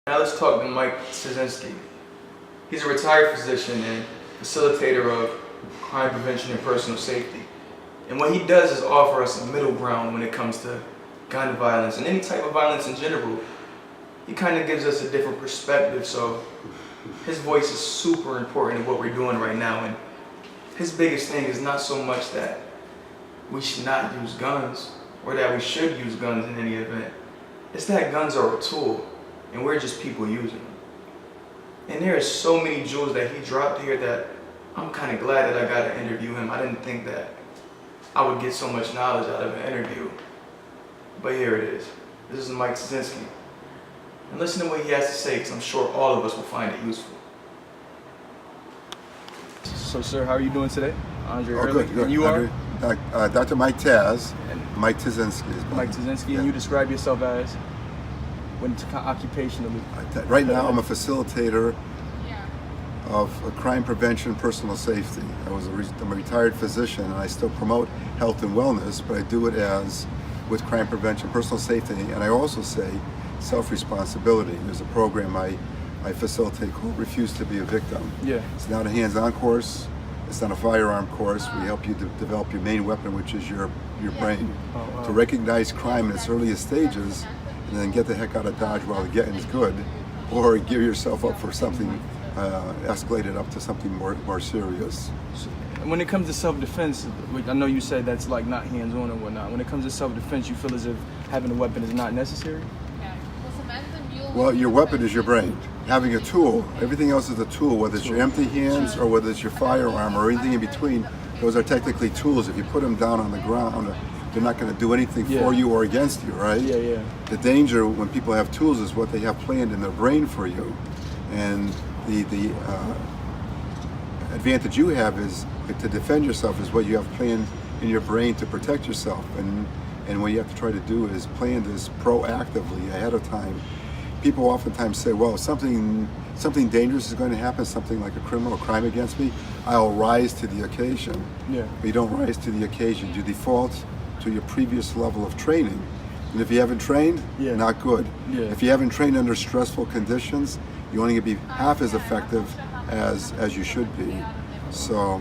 Now let's talk to Mike Szynski. He's a retired physician and facilitator of crime prevention and personal safety. And what he does is offer us a middle ground when it comes to gun violence and any type of violence in general. He kind of gives us a different perspective, so his voice is super important in what we're doing right now. And his biggest thing is not so much that we should not use guns or that we should use guns in any event. It's that guns are a tool and we're just people using them. And there are so many jewels that he dropped here that I'm kind of glad that I got to interview him. I didn't think that I would get so much knowledge out of an interview. But here it is. This is Mike Szynski. And listen to what he has to say, because I'm sure all of us will find it useful. So, sir, how are you doing today? Andre Ehrlich. Good. And you Andre, are? Dr. Mike Taz, Mike Szynski. Mike Szynski, and you describe yourself as? What's occupationally? Right now, I'm a facilitator of crime prevention, personal safety. I'm a retired physician, and I still promote health and wellness, but I do it with crime prevention, personal safety, and I also say self-responsibility. There's a program I facilitate called Refuse to be a Victim. Yeah. It's not a hands-on course. It's not a firearm course. We help you to develop your main weapon, which is your brain, to recognize crime in its earliest stages, and then get the heck out of Dodge while the getting is good, or give yourself up for something escalated up to something more serious. When it comes to self-defense, I know you said that's like not hands-on and whatnot. When it comes to self-defense, you feel as if having a weapon is not necessary? Well, your weapon is your brain. Having a tool, everything else is a tool, whether it's your empty hands or whether it's your firearm or anything in between, those are technically tools. If you put them down on the ground, they're not going to do anything for you or against you, right? Yeah. The danger when people have tools is what they have planned in their brain for you. And the advantage you have is to defend yourself is what you have planned in your brain to protect yourself. And what you have to try to do is plan this proactively ahead of time. People oftentimes say, well, something dangerous is going to happen, something like a criminal crime against me, I'll rise to the occasion. Yeah. But you don't rise to the occasion. You default to your previous level of training. And if you haven't trained, not good. Yeah. If you haven't trained under stressful conditions, you're only going to be half as effective as you should be. So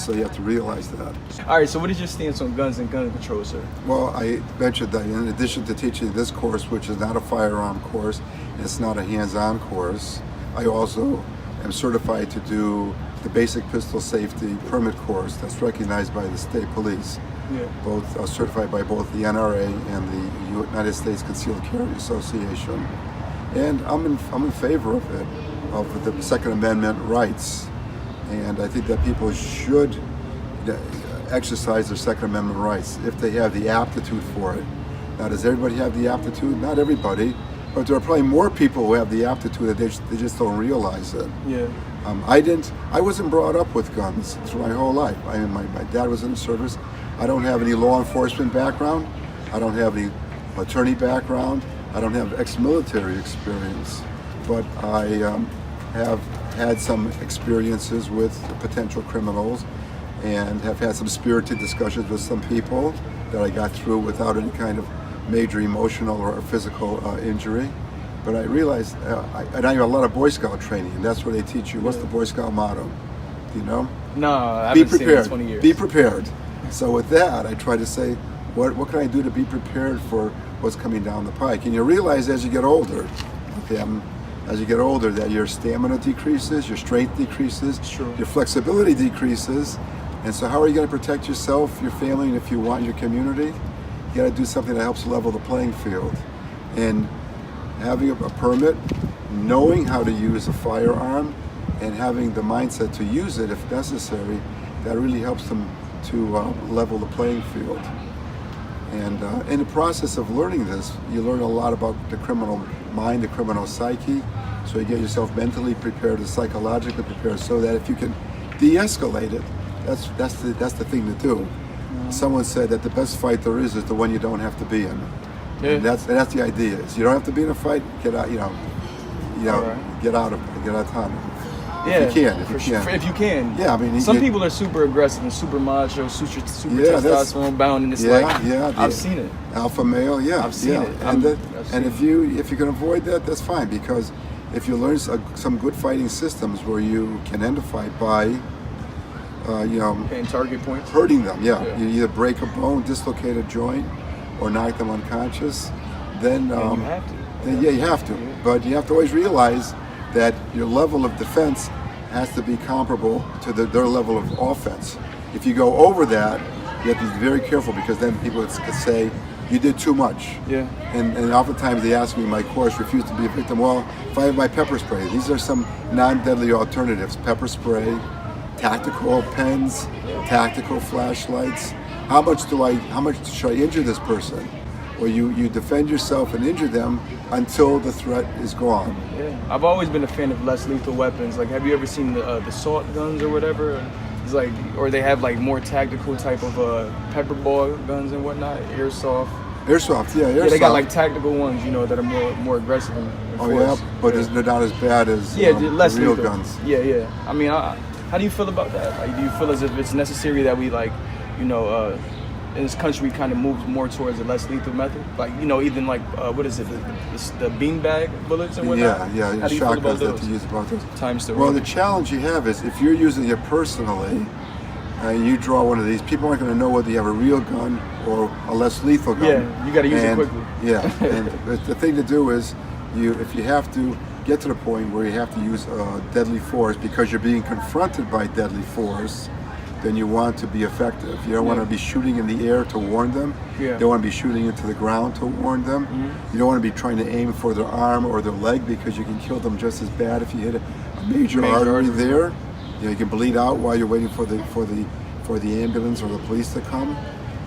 you have to realize that. All right, so what is your stance on guns and gun control, sir? Well, I mentioned that in addition to teaching this course, which is not a firearm course, and it's not a hands-on course, I also am certified to do the basic pistol safety permit course that's recognized by the state police. Yeah. Both certified by both the NRA and the United States Concealed Carry Association. And I'm in favor of it, of the Second Amendment rights. And I think that people should exercise their Second Amendment rights if they have the aptitude for it. Now, does everybody have the aptitude? Not everybody, but there are probably more people who have the aptitude that they just don't realize it. Yeah. I wasn't brought up with guns through my whole life. My dad was in the service. I don't have any law enforcement background. I don't have any attorney background. I don't have ex-military experience, but I have had some experiences with potential criminals and have had some spirited discussions with some people that I got through without any kind of major emotional or physical injury. But I realized, and I have a lot of Boy Scout training, and that's where they teach you, what's the Boy Scout motto? Do you know? No, I haven't seen it in 20 years. Be prepared. So with that, I try to say, what can I do to be prepared for what's coming down the pike? And you realize as you get older, that your stamina decreases, your strength decreases, your flexibility decreases. And so how are you going to protect yourself, your family, and if you want your community? You got to do something that helps level the playing field. And having a permit, knowing how to use a firearm, and having the mindset to use it if necessary, that really helps them to level the playing field. And in the process of learning this, you learn a lot about the criminal mind, the criminal psyche, so you get yourself mentally prepared and psychologically prepared so that if you can de-escalate it, that's the thing to do. Someone said that the best fight there is the one you don't have to be in. Yeah. And that's the idea. Is you don't have to be in a fight, get out, get out of town. If you can, if you can. Yeah, I mean, some people are super aggressive and super macho, super testosterone bound, and it's I've seen it. Alpha male, I've seen it. And if you can avoid that, that's fine, because if you learn some good fighting systems where you can end a fight by, and target points, hurting them, you either break a bone, dislocate a joint, or knock them unconscious, then you have to. You have to. Yeah. But you have to always realize that your level of defense has to be comparable to their level of offense. If you go over that, you have to be very careful, because then people could say you did too much. Yeah. And oftentimes they ask me in my course, refuse to be a victim. Well, if I have my pepper spray, these are some non-deadly alternatives: pepper spray, tactical pens, tactical flashlights. How much should I injure this person? Or you defend yourself and injure them until the threat is gone. Yeah, I've always been a fan of less lethal weapons. Like, have you ever seen the SALT guns or whatever? It's like, or they have like more tactical type of pepper ball guns and whatnot, airsoft. Airsoft. Yeah, they got like tactical ones, that are more aggressive. But they're not as bad as less real lethal guns. Yeah. I mean, how do you feel about that? Like, do you feel as if it's necessary that we in this country we kind of move more towards a less lethal method? Like, even like what is it, the beanbag bullets and whatnot? Yeah. How do you feel about those? Well, the challenge you have is if you're using it personally, and you draw one of these, people aren't going to know whether you have a real gun or a less lethal gun. Yeah, you got to use it quickly. Yeah, and the thing to do is, if you have to get to the point where you have to use deadly force because you're being confronted by deadly force, then you want to be effective. You don't want to be shooting in the air to warn them. You don't want to be shooting into the ground to warn them. You don't want to be trying to aim for their arm or their leg, because you can kill them just as bad if you hit a major artery there. You can bleed out while you're waiting for the ambulance or the police to come.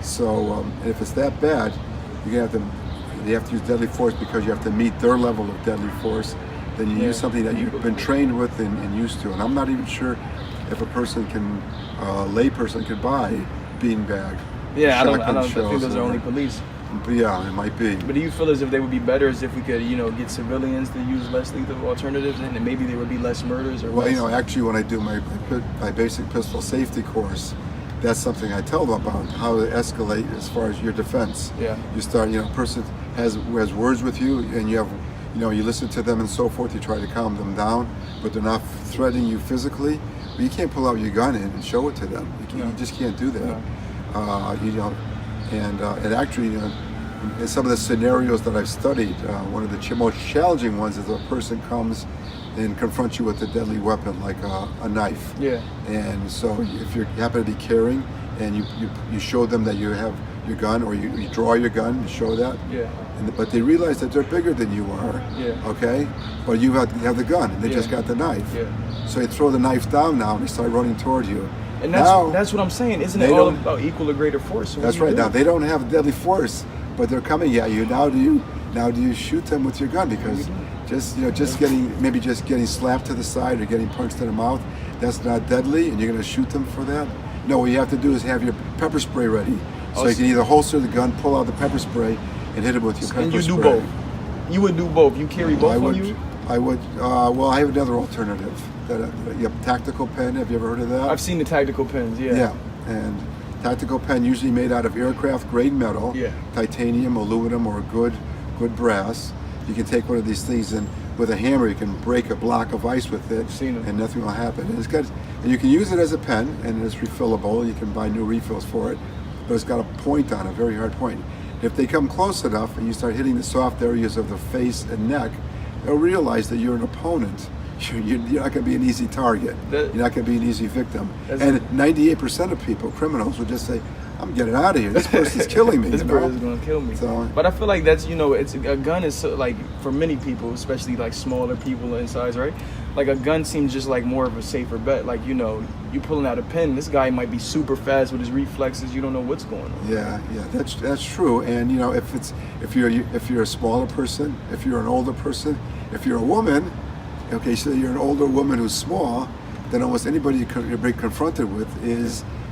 So if it's that bad, you have to use deadly force because you have to meet their level of deadly force. Then you use something that you've been trained with and used to. And I'm not even sure if a layperson could buy beanbag. Yeah, I don't think those are only police. But yeah, it might be. But do you feel as if they would be better as if we could, get civilians to use less lethal alternatives, and then maybe there would be less murders? Or actually, when I do my basic pistol safety course, that's something I tell them about, how to escalate as far as your defense. Yeah. You start, a person has words with you, and you have, you listen to them and so forth. You try to calm them down, but they're not threatening you physically. But you can't pull out your gun and show it to them. You just can't do that. And actually, in some of the scenarios that I've studied, one of the most challenging ones is a person comes and confronts you with a deadly weapon like a knife. Yeah. And so if you happen to be carrying and you show them that you have your gun, or you draw your gun and show that. Yeah. But they realize that they're bigger than you are. Yeah. Okay. But you have the gun, and they just got the knife. Yeah. So they throw the knife down now, and they start running toward you. And that's what I'm saying. Isn't it all about equal or greater force? So that's right. Now they don't have deadly force, but they're coming at you. Now do you shoot them with your gun? Because just getting slapped to the side or getting punched in the mouth, that's not deadly, and you're going to shoot them for that? No, what you have to do is have your pepper spray ready. So you can either holster the gun, pull out the pepper spray, and hit it with your pepper spray. And you do both. You would do both. You carry both on you? I would. Well, I have another alternative. You have tactical pen. Have you ever heard of that? I've seen the tactical pens. Yeah. Yeah, and tactical pen usually made out of aircraft grade metal, titanium, aluminum, or good brass. You can take one of these things and with a hammer you can break a block of ice with it, and nothing will happen. And you can use it as a pen, and it's refillable. You can buy new refills for it, but it's got a point on it, a very hard point. If they come close enough and you start hitting the soft areas of the face and neck, they'll realize that you're an opponent. You're not going to be an easy target. You're not going to be an easy victim. And 98% of people, criminals, would just say, I'm getting out of here. This person's killing me. This person's going to kill me. So, but I feel like that's, it's a gun is so, like, for many people, especially like smaller people in size, right? Like a gun seems just like more of a safer bet. Like, you pulling out a pen, this guy might be super fast with his reflexes. You don't know what's going on. Yeah, that's true. And if you're a smaller person, if you're an older person, if you're a woman, okay, so you're an older woman who's small, then almost anybody you're being confronted with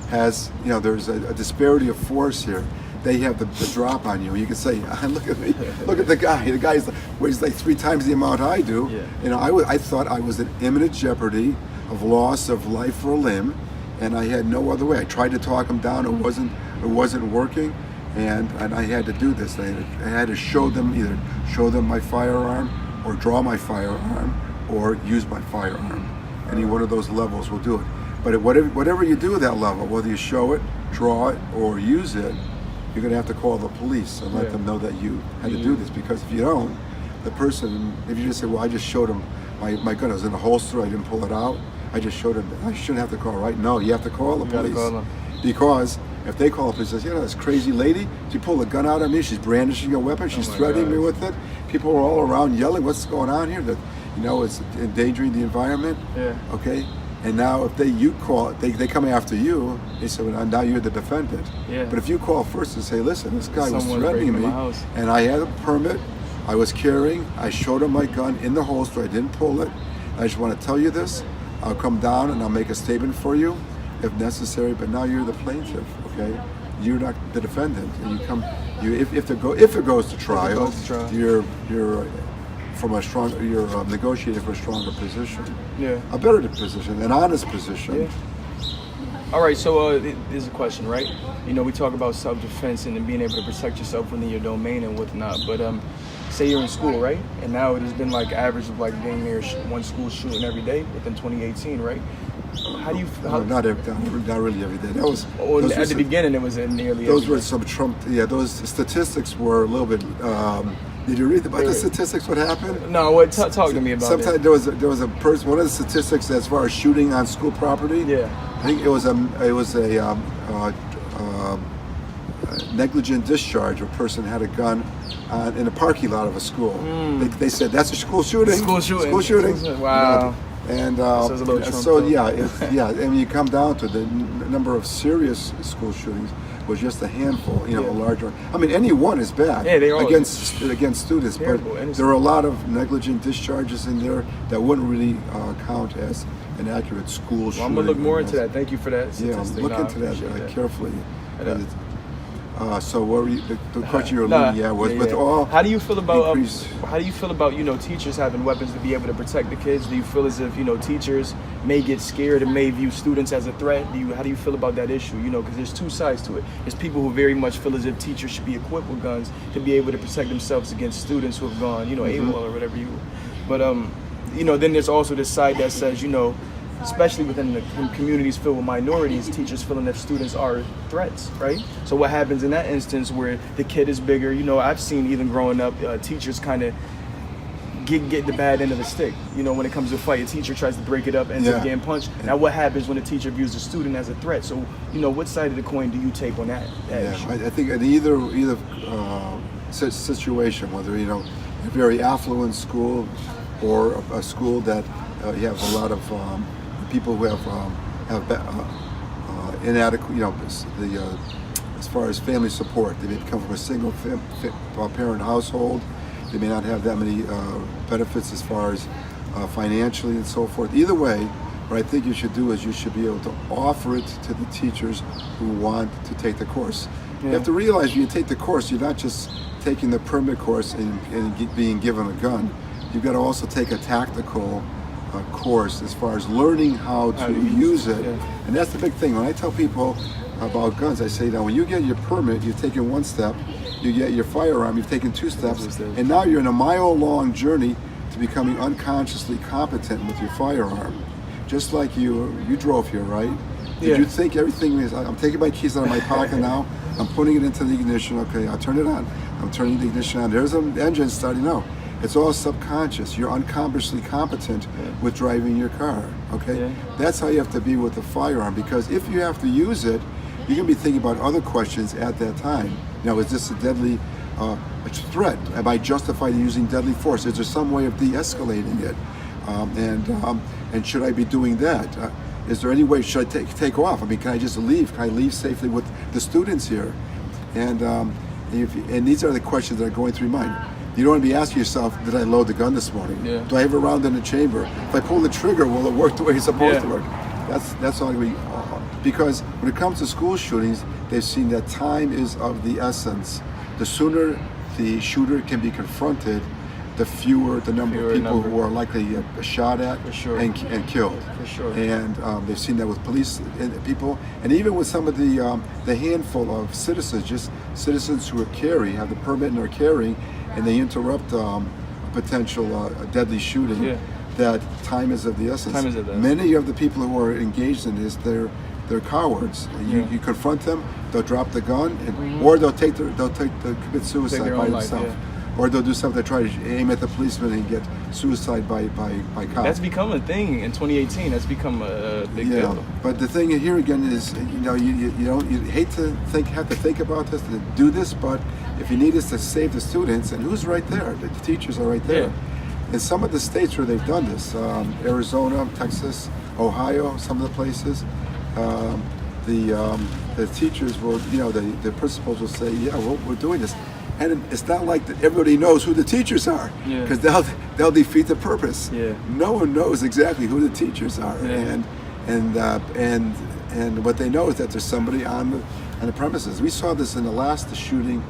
has there's a disparity of force here. They have the drop on you. You can say, look at me, look at the guy. The guy weighs like 3 times the amount I do. Yeah. I thought I was in imminent jeopardy of loss of life or limb, and I had no other way. I tried to talk him down. It wasn't working, and I had to do this. I had to either show them my firearm, or draw my firearm, or use my firearm. Any one of those levels will do it. But whatever you do at that level, whether you show it, draw it, or use it, you're going to have to call the police and let them know that you had to do this. Because if you don't, the person, if you just say, well, I just showed him my gun, it was in the holster, I didn't pull it out, I just showed him, I shouldn't have to call, right? No, you have to call the police. Call them. Because if they call the police and say, this crazy lady, she pulled a gun out on me, she's brandishing a weapon, she's threatening me with it, people are all around yelling, what's going on here? That, it's endangering the environment. Yeah. Okay? And now if they come after you, they say, well, now you're the defendant. Yeah. But if you call first and say, listen, this guy was Someone's threatening breaking me, my house. and I had a permit, I was carrying, I showed him my gun in the holster, I didn't pull it, I just want to tell you this, I'll come down and I'll make a statement for you if necessary, but now you're the plaintiff, okay? You're not the defendant. And if it goes to trial, you're negotiating for a stronger position. Yeah. A better position, an honest position. Yeah. All right, so there's a question, right? We talk about self-defense and being able to protect yourself within your domain and whatnot, but say you're in school, right? And now it has been like average of like being near one school shooting every day within 2018, right? How do you? Not really every day. That was at the beginning. It was nearly. Those were some Trump. Yeah, those statistics were a little bit. Did you read about the statistics? What happened? No. Talk to me about it. Sometimes there was a person. One of the statistics as far as shooting on school property. Yeah. I think it was a negligent discharge. A person had a gun in a parking lot of a school. They said that's a school shooting. School shooting. School shooting. Wow. And so and you come down to the number of serious school shootings was just a handful, a large one. I mean, any one is bad against students, terrible, but there are a lot of negligent discharges in there that wouldn't really count as an accurate school shooting. I'm gonna look more into that. Thank you for that statistic. Yeah, look into that carefully. So what were the question you were leading? With all. How do you feel about teachers having weapons to be able to protect the kids? Do you feel as if teachers may get scared and may view students as a threat? How do you feel about that issue? Because there's two sides to it. There's people who very much feel as if teachers should be equipped with guns to be able to protect themselves against students who have gone AWOL or whatever But then there's also this side that says especially within the communities filled with minorities, teachers feeling that students are threats, right? So what happens in that instance where the kid is bigger? I've seen even growing up, teachers kind of get the bad end of the stick. When it comes to a fight, a teacher tries to break it up, ends up getting punched. Now what happens when a teacher views the student as a threat? So, what side of the coin do you take on that issue? I think in either situation, whether, a very affluent school or a school that you have a lot of people who have inadequate, as far as family support. They may come from a single parent household. They may not have that many benefits as far as financially and so forth. Either way, what I think you should do is you should be able to offer it to the teachers who want to take the course. Yeah. You have to realize when you take the course, you're not just taking the permit course and being given a gun. You've got to also take a tactical course as far as learning how to use it. Yeah. And that's the big thing. When I tell people about guns, I say that when you get your permit, you've taken one step, you get your firearm, you've taken two steps, and now you're in a mile-long journey to becoming unconsciously competent with your firearm. Just like you drove here, right? Did you think everything is, I'm taking my keys out of my pocket now, I'm putting it into the ignition, okay, I'll turn it on. I'm turning the ignition on, there's an engine starting out. It's all subconscious. You're unconsciously competent with driving your car, okay? Yeah. That's how you have to be with the firearm, because if you have to use it, you're gonna be thinking about other questions at that time. Now, is this a deadly threat? Am I justified in using deadly force? Is there some way of de-escalating it? And should I be doing that? Is there any way, should I take off? I mean, can I just leave? Can I leave safely with the students here? And these are the questions that are going through your mind. You don't want to be asking yourself, did I load the gun this morning? Yeah. Do I have a round in the chamber? If I pull the trigger, will it work the way it's supposed to work? That's all we, because when it comes to school shootings, they've seen that time is of the essence. The sooner the shooter can be confronted, the fewer the number of people who are likely to get shot at For sure. and killed. For sure. And they've seen that with police and people, and even with some of the handful of citizens, just citizens who have the permit and are carrying, and they interrupt a potential deadly shooting. Yeah. That time is of the essence. Time is of the essence. Many of the people who are engaged in this, they're cowards. You confront them, they'll drop the gun, or they'll commit suicide their by own life, themselves, or they'll do something to try to aim at the policeman and get suicide by cop. That's become a thing in 2018. That's become a big deal. But the thing here again is, you hate to have to think about this, to do this, but if you need us to save the students, and who's right there? The teachers are right there. Yeah. In some of the states where they've done this, Arizona, Texas, Ohio, some of the places, the teachers will, the principals will say, yeah, we're doing this. And it's not like that everybody knows who the teachers are, because they'll defeat the purpose. Yeah. No one knows exactly who the teachers are, Yeah. and what they know is that there's somebody on the premises. We saw this in the last shooting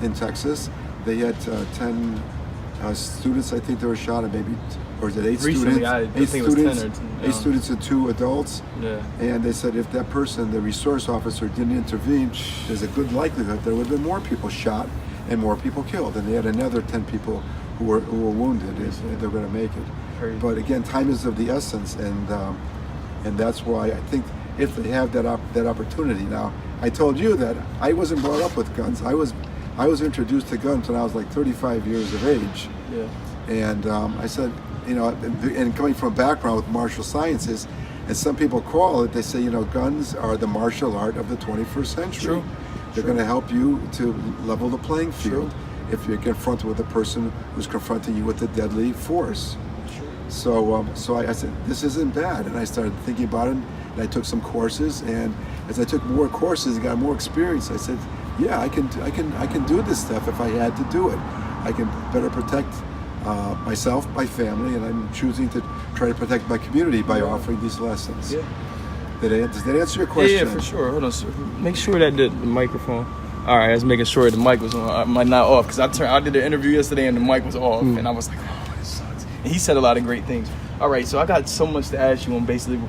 in Texas. They had 10 students, I think, they were shot, and maybe, or is it 8 Recently, students? I think it was 10 or 10, 8 students and 2 adults. Yeah. And they said if that person, the resource officer, didn't intervene, there's a good likelihood there would have been more people shot and more people killed. And they had another 10 people who were wounded, and they're going to make it. Crazy. But again, time is of the essence, and that's why I think if they have that opportunity. Now, I told you that I wasn't brought up with guns. I was introduced to guns when I was like 35 years of age. Yeah. And I said, and coming from a background with martial sciences, and some people call it, they say, guns are the martial art of the 21st century. True. They're going to help you to level the playing field if you're confronted with a person who's confronting you with a deadly force. So I said, this isn't bad. And I started thinking about it, and I took some courses, and as I took more courses and got more experience, I said, yeah, I can do this stuff if I had to do it. I can better protect myself, my family, and I'm choosing to try to protect my community by offering these lessons. Yeah. Does that answer your question? Yeah, for sure. Hold on. So make sure that the microphone. All right, I was making sure the mic was on. Not off, because I did an interview yesterday and the mic was off, and I was like, oh, this sucks. And he said a lot of great things. All right, so I got so much to ask you on basically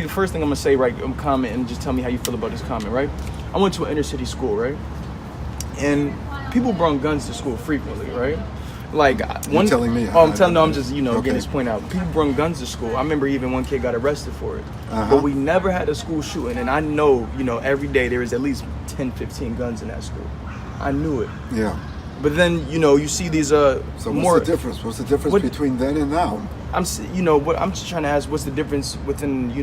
the first thing I'm gonna say, right? Comment and just tell me how you feel about this comment, right? I went to an inner city school, right? And people brought guns to school frequently, right? Like You're telling me. Oh, I'm telling you, I'm just okay. getting this point out. People bring guns to school. I remember even one kid got arrested for it. But we never had a school shooting, and I know, every day there is at least 10, 15 guns in that school. I knew it. Yeah. But then, you see these So more. what's the difference? What's the difference between then and now? What I'm just trying to ask, what's the difference within,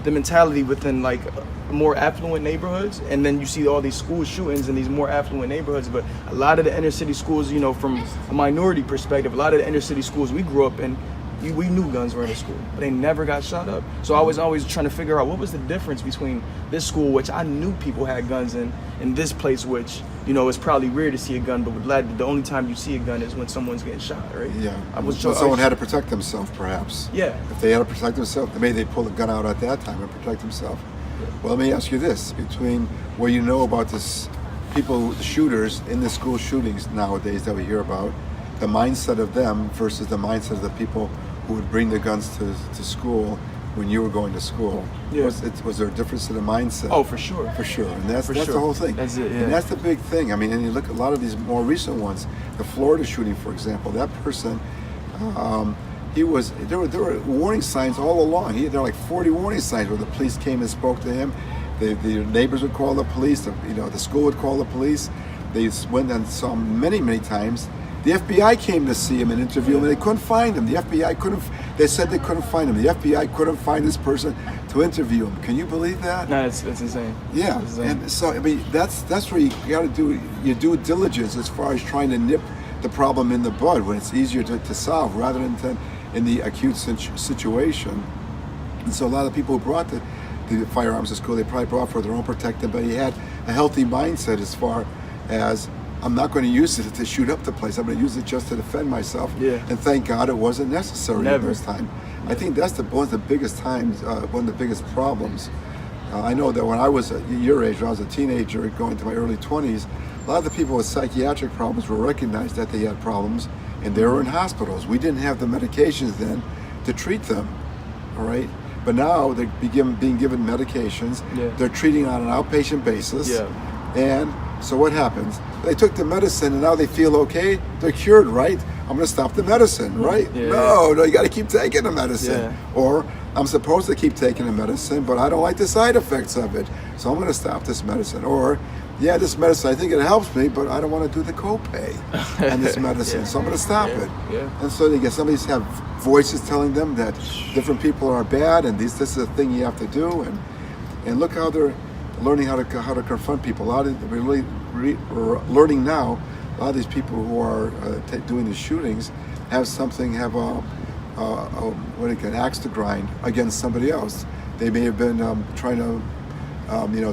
the mentality within like more affluent neighborhoods, and then you see all these school shootings in these more affluent neighborhoods. But a lot of the inner city schools, from a minority perspective, a lot of the inner city schools we grew up in, we knew guns were in the school, but they never got shot up. So I was always trying to figure out what was the difference between this school, which I knew people had guns in, and this place, which, it's probably rare to see a gun, but the only time you see a gun is when someone's getting shot, right? Yeah. Someone had to protect themselves, perhaps. Yeah. If they had to protect themselves, maybe they pull a gun out at that time and protect themselves. Well, let me ask you this: between what you know about the shooters in the school shootings nowadays that we hear about, the mindset of them versus the mindset of the people who would bring the guns to school when you were going to school. Yeah. Was there a difference in the mindset? Oh, for sure. For sure. And that's the whole thing. That's it, yeah. And that's the big thing. I mean, and you look at a lot of these more recent ones, the Florida shooting, for example, that person, there were warning signs all along. There were like 40 warning signs where the police came and spoke to him. The neighbors would call the police, the school would call the police. They went and saw him many, many times. The FBI came to see him and interview him, and they couldn't find him. They said they couldn't find him. The FBI couldn't find this person to interview him. Can you believe that? No, it's insane. Yeah, It's insane. and so, I mean, that's where you got to do your due diligence as far as trying to nip the problem in the bud when it's easier to solve rather than in the acute situation. And so a lot of people who brought the firearms to school, they probably brought for their own protection, but he had a healthy mindset as far as, I'm not going to use it to shoot up the place. I'm going to use it just to defend myself. Yeah. And thank God it wasn't necessary at this time. I think that's one of the biggest times, one of the biggest problems. I know that when I was your age, when I was a teenager going to my early 20s, a lot of the people with psychiatric problems were recognized that they had problems, and they were in hospitals. We didn't have the medications then to treat them, all right? But now they're being given medications. Yeah. They're treating on an outpatient basis. Yeah. And so what happens? They took the medicine and now they feel okay. They're cured, right? I'm going to stop the medicine, right? Yeah. No, you got to keep taking the medicine. Yeah. Or I'm supposed to keep taking the medicine, but I don't like the side effects of it, so I'm going to stop this medicine. Or, yeah, this medicine, I think it helps me, but I don't want to do the copay on this medicine, so I'm going to stop it. Yeah. And so they get somebody's have voices telling them that different people are bad, and this is a thing you have to do, and look how they're learning how to confront people. A lot of we're learning now. A lot of these people who are doing the shootings have an axe to grind against somebody else. They may have been trying to,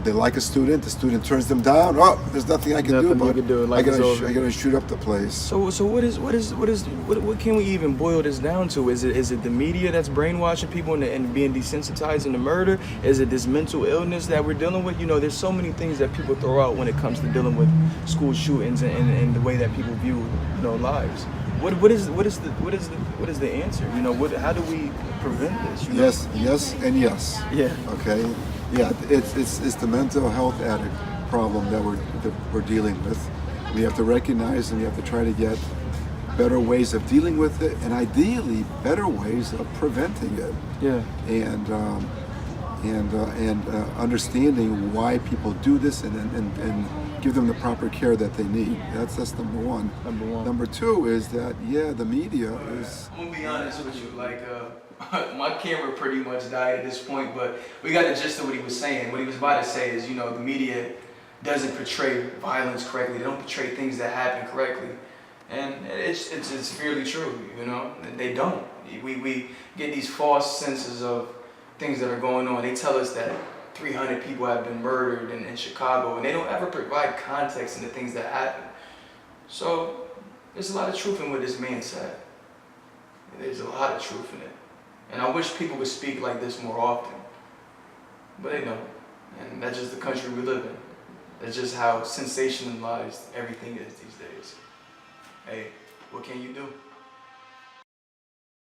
they like a student. The student turns them down. Oh, there's nothing I can do. But I gotta shoot up the place. So what can we even boil this down to? Is it the media that's brainwashing people and being desensitized into murder? Is it this mental illness that we're dealing with? There's so many things that people throw out when it comes to dealing with school shootings and the way that people view lives. What is the answer? How do we prevent this? Yes, and yes. Yeah. Okay. Yeah, it's the mental health addict problem that we're dealing with. We have to recognize and we have to try to get better ways of dealing with it, and ideally better ways of preventing it. Yeah. And understanding why people do this and give them the proper care that they need. That's number one. Number two is that the media is. I'm gonna be honest with you, my camera pretty much died at this point, but we got the gist of what he was saying. What he was about to say is, the media doesn't portray violence correctly. They don't portray things that happen correctly, and it's fairly true. They don't. We get these false senses of things that are going on. They tell us that 300 people have been murdered in Chicago, and they don't ever provide context into things that happen. So there's a lot of truth in what this man said. There's a lot of truth in it. And I wish people would speak like this more often. But they don't. And that's just the country we live in. That's just how sensationalized everything is these days. Hey, what can you do?